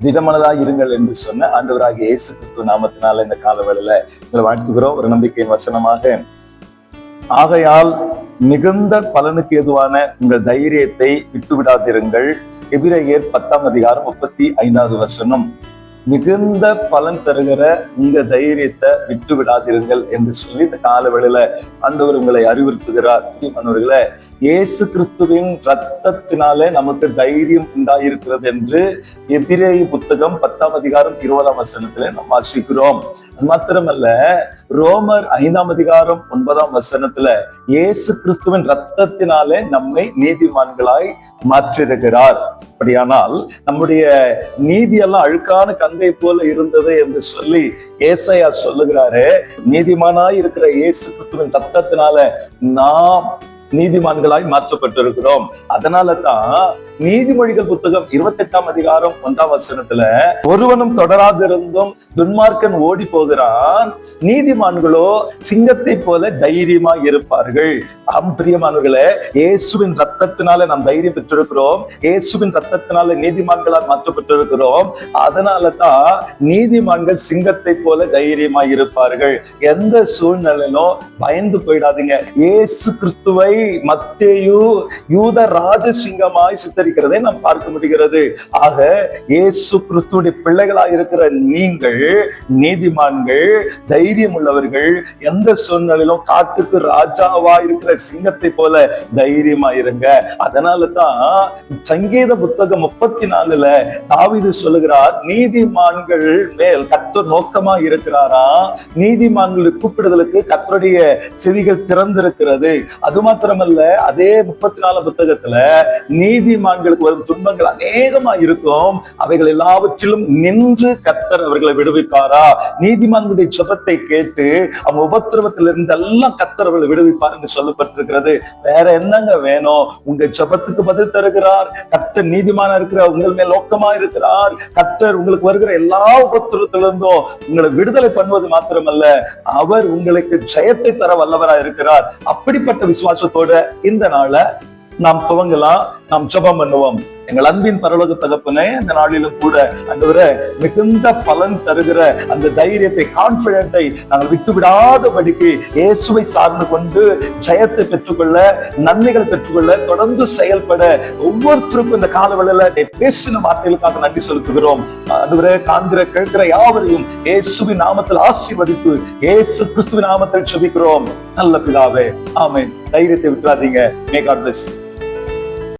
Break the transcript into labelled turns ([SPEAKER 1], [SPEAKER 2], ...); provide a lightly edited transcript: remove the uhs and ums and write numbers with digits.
[SPEAKER 1] திடமனதாக இருங்கள் என்று சொன்ன ஆண்டவராகிய இயேசு கிறிஸ்துவ நாமத்தினால இந்த காலவேளையில உங்களை வாழ்த்துகிறோம். ஒரு நம்பிக்கையின் வசனமாக, ஆகையால் மிகுந்த பலனுக்கு ஏதுவான உங்கள் தைரியத்தை விட்டுவிடாதிருங்கள். எபிரேயர் 10:35 மிகுந்த பலன் தருகிற உங்க தைரியத்தை விட்டு விடாதிருங்கள் என்று சொல்லி இந்த காலவேளையில ஆண்டவர் உங்களை அறிவுறுத்துகிறார். மாணவர்களே, இயேசு கிறிஸ்துவின் ரத்தத்தினாலே நமக்கு தைரியம் உண்டாயிருக்கிறது என்று எபிரேய புத்தகம் 10:20 நாம் வாசிக்கிறோம். அது மாத்திரமல்ல, ரோமர் 5:9 இயேசு கிறிஸ்துவின் ரத்தத்தினாலே நம்மை நீதிமான்களாய் மாற்றிருக்கிறார். அப்படியானால் நம்முடைய நீதியெல்லாம் அழுக்கான கந்தை போல இருந்தது என்று சொல்லி ஏசாயா சொல்லுகிறாரு. நீதிமானாய் இருக்கிற இயேசு கிறிஸ்துவின் ரத்தத்தினால நாம் நீதிமான்களாய் மாற்றப்பட்டிருக்கிறோம். அதனால தான் நீதிமொழிகள் புத்தகம் 28:1 ஒருவனும் தொடராதிருந்தும் துன்மார்க்கன் ஓடி போகிறான், நீதிமான்களோ சிங்கத்தை போல தைரியமா இருப்பார்கள். பிரியமானவர்களே, இயேசுவின் ரத்தத்தினால நாம் தைரியம் பெற்றிருக்கிறோம். இயேசுவின் ரத்தத்தினால நீதிமான்களால் மாற்றப்பட்டிருக்கிறோம். அதனால தான் நீதிமான்கள் சிங்கத்தை போல தைரியமா இருப்பார்கள். எந்த சூழ்நிலையிலும் பயந்து போயிடாதீங்க. இயேசு கிறிஸ்துவை மத்தேயு யூத ராஜசிங்கமாய் சித்தரிக்கிறதை நாம் பார்க்க முடிகிறது. ஆக இயேசு கிறிஸ்துவின் பிள்ளைகளாய் இருக்கிற நீங்கள் நீதிமான்கள், தைரியம் உள்ளவர்கள். எந்த சூழ்நிலையிலும் காட்டுக்கு ராஜாவா இருக்கிற சிங்கத்தை போல தைரியமா இருங்க. அதனால தான் சங்கீத புத்தகம் 34 தாவீது சொல்லுகிறார், நீதிமான்கள் மேல் கர்த்தர் நோக்கமா இருக்கிறாரா, நீதிமான்களை கூப்பிடுதலுக்கு கர்த்தருடைய செவிகள் திறந்திருக்கிறது. அது மாத்திரமல்ல, அதே 34 புத்தகத்துல நீதிமான்களுக்கு வரும் துன்பங்கள் அநேகமா இருக்கும், அவைகள் எல்லாவற்றிலும் நின்று கர்த்தர் அவர்களை விடுவிப்பாரா. நீதிமான்களுடைய ஜெபத்தை கேட்டு அவங்க உபத்திரவத்திலிருந்து எல்லாம் கர்த்தர் அவர்களை விடுவிப்பார் என்று சொல்லப்பட்டிருக்கிறது. வேற என்னங்க வேணும்? உங்க ஜெபத்துக்கு பதில் தருகிறார் கர்த்தர். நீதிமானா இருக்கிற உங்கள் மேல் நோக்கமா இருக்கிறார் கர்த்தர். உங்களுக்கு வருகிற எல்லா உபத்திரவத்திலிருந்தும் உங்களை விடுதலை பண்ணுவது மாத்திரமல்ல, அவர் உங்களுக்கு ஜெயத்தை தர வல்லவராய் இருக்கிறார். அப்படிப்பட்ட விசுவாசத்தோட இந்த நாளை நாம் துவங்கலாம். நாம் ஜெபம் பண்ணுவோம். எங்கள் அன்பின் பரலோக தகப்பனே, இந்த நாளிலும் கூட ஆண்டவரே, மிகுந்த பலன் தருகிற அந்த தைரியத்தை, கான்பிடென்ட்டை நாங்கள் விட்டு விடாதபடிக்கு இயேசுவை சார்ந்து கொண்டு ஜெயத்தை பெற்றுக்கொள்ள, நன்மைகளை பெற்றுக்கொள்ள, தொடர்ந்து செயல்பட ஒவ்வொருத்தருக்கும் இந்த காலவேளையில பேசின வார்த்தைகளுக்காக நன்றி செலுத்துகிறோம். ஆண்டவரே, காண்கிற கேட்கிற யாவரையும் இயேசுவின் நாமத்தில் ஆசீர்வதித்து இயேசு கிறிஸ்துவின் நாமத்தில் ஜெபிக்கிறோம் நல்ல பிதாவே, ஆமென். தைரியத்தை விட்டுறாதீங்க. May God bless you.